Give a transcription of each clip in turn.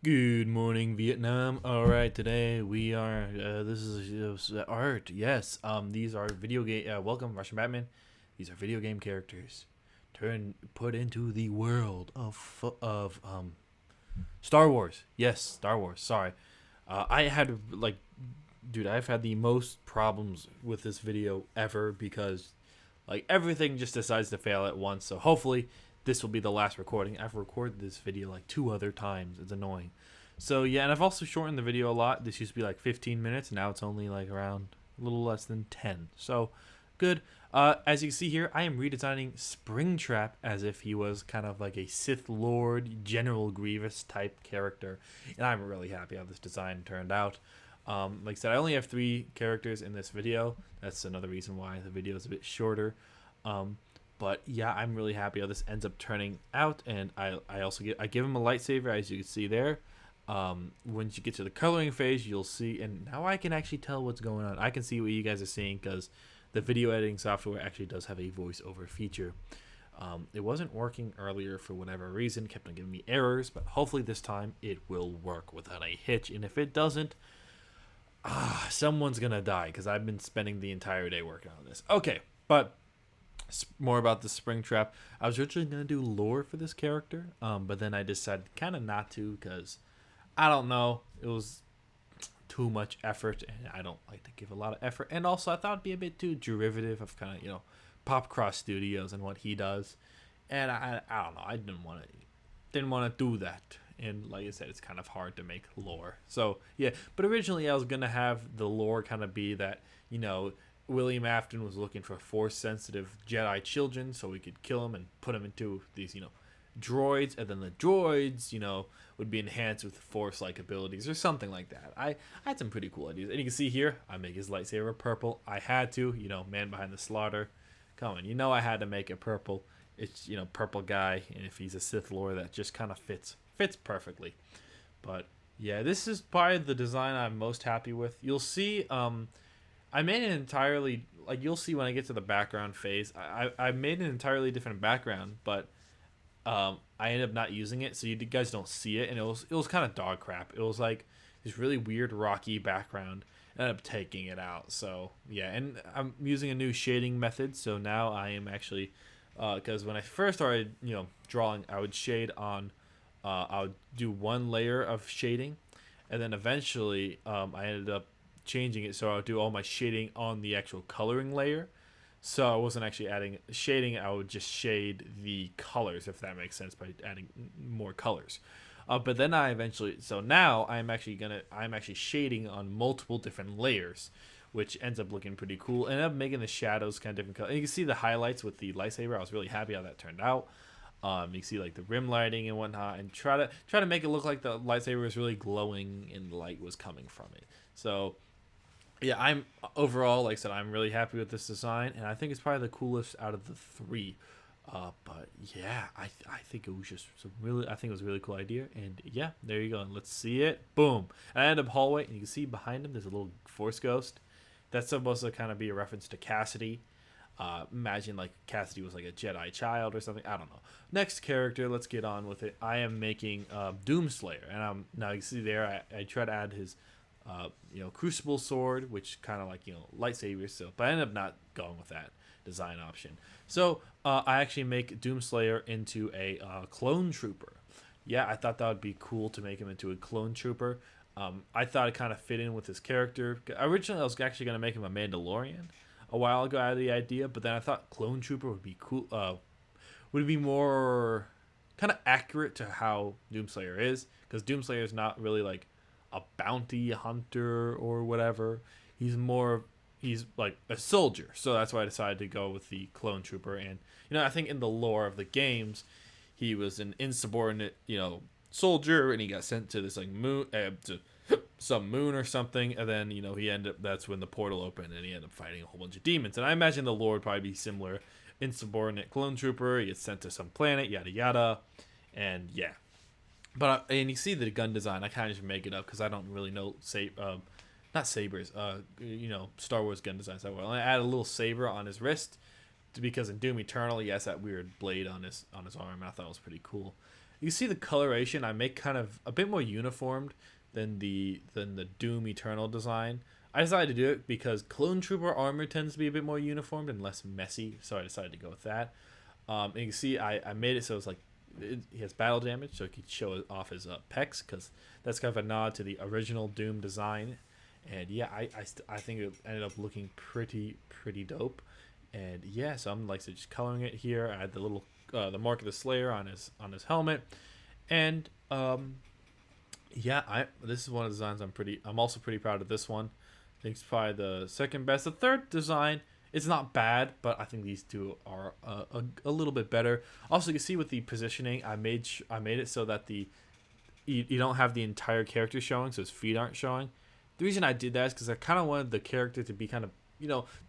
Good morning, Vietnam. All right, today we are. This is art. Yes. These are video game. Welcome, Russian Batman. These are video game characters, put into the world of Star Wars. Yes, Star Wars. Sorry, I had dude, I've had the most problems with this video ever because everything just decides to fail at once. So hopefully this will be the last recording. I've recorded this video like two other times. It's annoying. So yeah, and I've also shortened the video a lot. This used to be like 15 minutes. Now it's only like around a little less than 10. So good. As you can see here, I am redesigning Springtrap as if he was kind of like a Sith Lord, General Grievous type character. And I'm really happy how this design turned out. Like I said, I only have 3 characters in this video. That's another reason why the video is a bit shorter. But yeah, I'm really happy how this ends up turning out, and I also give him a lightsaber, as you can see there. Once you get to the coloring phase, you'll see, and now I can actually tell what's going on. I can see what you guys are seeing because the video editing software actually does have a voiceover feature. It wasn't working earlier for whatever reason, kept on giving me errors, but hopefully this time it will work without a hitch. And if it doesn't, someone's gonna die because I've been spending the entire day working on this. Okay, but more about the Springtrap. I was originally gonna do lore for this character, but then I decided kind of not to because I don't know, it was too much effort, and I don't like to give a lot of effort. And also, I thought it'd be a bit too derivative of kind of Pop Cross Studios and what he does, and I don't know, I didn't want to do that. And like I said, it's kind of hard to make lore. So yeah, but originally I was gonna have the lore kind of be that William Afton was looking for Force-sensitive Jedi children so we could kill them and put them into these, droids, and then the droids, would be enhanced with Force-like abilities or something like that. I had some pretty cool ideas. And you can see here, I make his lightsaber purple. I had to, man behind the slaughter. Come on, I had to make it purple. It's, purple guy, and if he's a Sith Lord, that just kind of fits perfectly. But yeah, this is probably the design I'm most happy with. You'll see, I made an entirely, you'll see when I get to the background phase, I made an entirely different background, but I ended up not using it, so you guys don't see it, and it was kind of dog crap. It was like this really weird rocky background. I ended up taking it out, so yeah, and I'm using a new shading method, so now I am actually, because when I first started, drawing, I would shade on, I would do one layer of shading, and then eventually I ended up changing it so I would do all my shading on the actual coloring layer. So I wasn't actually adding shading, I would just shade the colors, if that makes sense, by adding more colors. But then so now I'm actually shading on multiple different layers, which ends up looking pretty cool. And I'm making the shadows kind of different colors. And you can see the highlights with the lightsaber. I was really happy how that turned out. You can see like the rim lighting and whatnot, and try to make it look like the lightsaber was really glowing and the light was coming from it. So yeah, I'm overall, like I said, I'm really happy with this design, and I think it's probably the coolest out of the 3. But yeah, I think it was just I think it was a really cool idea, and yeah, there you go. And let's see it. Boom. And I end up hallway, and you can see behind him there's a little Force ghost. That's supposed to kind of be a reference to Cassidy. Imagine like Cassidy was like a Jedi child or something. I don't know. Next character, let's get on with it. I am making Doomslayer, and now you see there I try to add his Crucible sword, which kind of like lightsaber. So, but I ended up not going with that design option. So I actually make Doomslayer into a clone trooper. Yeah, I thought that would be cool to make him into a clone trooper. I thought it kind of fit in with his character. Originally, I was actually going to make him a Mandalorian a while ago. I had the idea, but then I thought clone trooper would be cool. Would be more kind of accurate to how Doomslayer is, because Doomslayer is not really like a bounty hunter or whatever. He's like a soldier, so that's why I decided to go with the clone trooper. And I think in the lore of the games, he was an insubordinate soldier, and he got sent to this like moon, to some moon or something, and then he ended up, that's when the portal opened, and he ended up fighting a whole bunch of demons. And I imagine the lore would probably be similar. Insubordinate clone trooper, he gets sent to some planet, yada yada. And yeah, but and you see the gun design, I kind of just make it up because I don't really know not sabers, Star Wars gun designs that well. And I add a little saber on his wrist because in Doom Eternal he has that weird blade on his arm, and I thought it was pretty cool. You see the coloration I make kind of a bit more uniformed than the Doom Eternal design. I decided to do it because Clone Trooper armor tends to be a bit more uniformed and less messy, so I decided to go with that. And you can see I made it so it's like he has battle damage, so he could show off his pecs, because that's kind of a nod to the original Doom design. And yeah, I think it ended up looking pretty dope. And yeah, so I'm like just coloring it here. I had the little the mark of the Slayer on his helmet, and yeah, this is one of the designs I'm also pretty proud of this one. I think it's probably the second best. The third design, it's not bad, but I think these two are a little bit better. Also, you can see with the positioning, I made it so that you don't have the entire character showing, so his feet aren't showing. The reason I did that is because I kind of wanted the character to be kind of,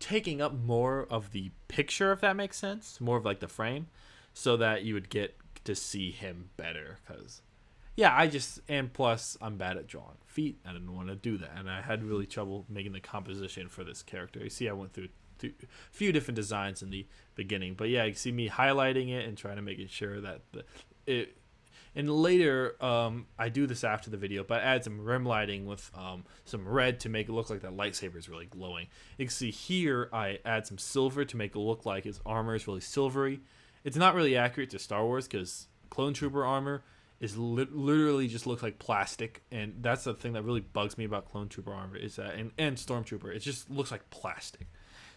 taking up more of the picture, if that makes sense, more of like the frame, so that you would get to see him better. Because yeah, and plus I'm bad at drawing feet. I didn't want to do that, and I had really trouble making the composition for this character. You see, I went through a few different designs in the beginning, but yeah, you see me highlighting it and trying to make sure that it. And later, I do this after the video, but I add some rim lighting with some red to make it look like that lightsaber is really glowing. You can see here I add some silver to make it look like his armor is really silvery. It's not really accurate to Star Wars, because Clone Trooper armor is literally just looks like plastic, and that's the thing that really bugs me about Clone Trooper armor, is that and Stormtrooper, it just looks like plastic.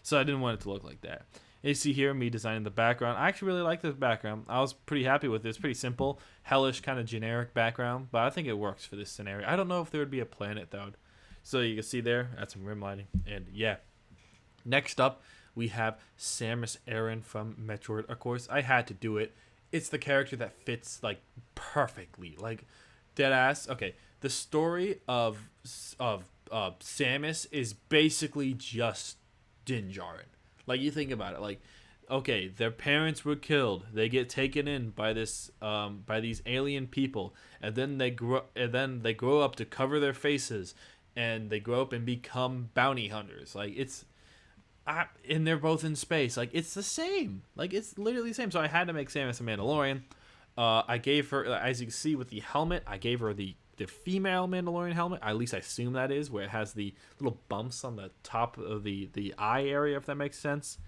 So I didn't want it to look like that. You see here me designing the background. I actually really like this background. I was pretty happy with it. It's pretty simple, hellish, kind of generic background, but I think it works for this scenario. I don't know if there would be a planet though. So you can see there, that's some rim lighting. And yeah, next up we have Samus Aaron from Metroid. Of course, I had to do it. It's the character that fits like perfectly, like dead ass. Okay, the story of Samus is basically just Din Djarin. Like, you think about it, like, okay, their parents were killed. They get taken in by these alien people, and then they grow up to cover their faces, and they grow up and become bounty hunters. Like, and they're both in space. Like, it's the same. Like, it's literally the same. So I had to make Samus a Mandalorian. I gave her, as you can see with the helmet, I gave her the female Mandalorian helmet. At least I assume that is, where it has the little bumps on the top of the eye area, if that makes sense.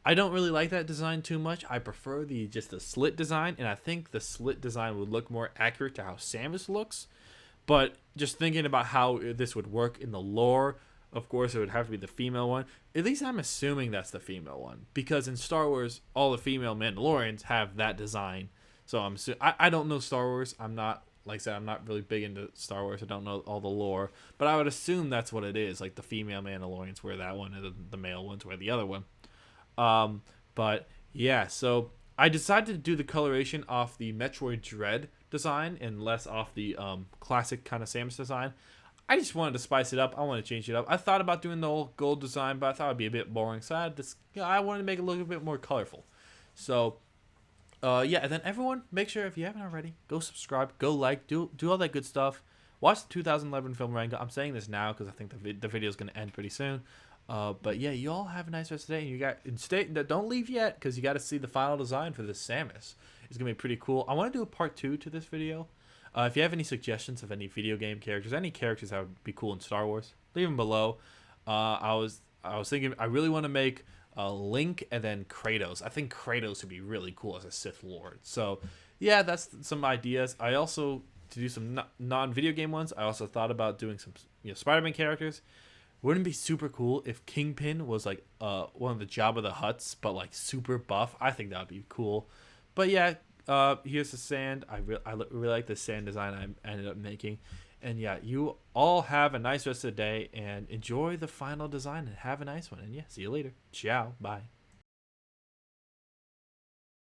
I don't really like that design too much. I prefer just the slit design, and I think the slit design would look more accurate to how Samus looks. But just thinking about how this would work in the lore, of course it would have to be the female one. At least I'm assuming that's the female one, because in Star Wars all the female Mandalorians have that design. So I don't know Star Wars. Like I said, I'm not really big into Star Wars. I don't know all the lore. But I would assume that's what it is. Like, the female Mandalorians wear that one, and the male ones wear the other one. But, yeah, so I decided to do the coloration off the Metroid Dread design and less off the classic kind of Samus design. I just wanted to spice it up. I wanted to change it up. I thought about doing the old gold design, but I thought it would be a bit boring. So I wanted to make it look a bit more colorful. So... yeah, and then everyone, make sure, if you haven't already, go subscribe, go like, do all that good stuff. Watch the 2011 film Rango. I'm saying this now because I think the video is going to end pretty soon. But yeah, you all have a nice rest of the day. And don't leave yet, because you got to see the final design for this Samus. It's going to be pretty cool. I want to do a part 2 to this video. If you have any suggestions of any video game characters, any characters that would be cool in Star Wars, leave them below. I was thinking, I really want to make Link and then Kratos. I think Kratos would be really cool as a Sith Lord. So yeah, that's some ideas. I also, to do some non-video game ones, I also thought about doing some Spider-Man characters. Wouldn't it be super cool if Kingpin was like one of the Jabba the Hutts, but like super buff? I think that would be cool. But yeah, here's the sand. I really like the sand design I ended up making. And yeah, you all have a nice rest of the day, and enjoy the final design, and have a nice one. And yeah, see you later. Ciao. Bye.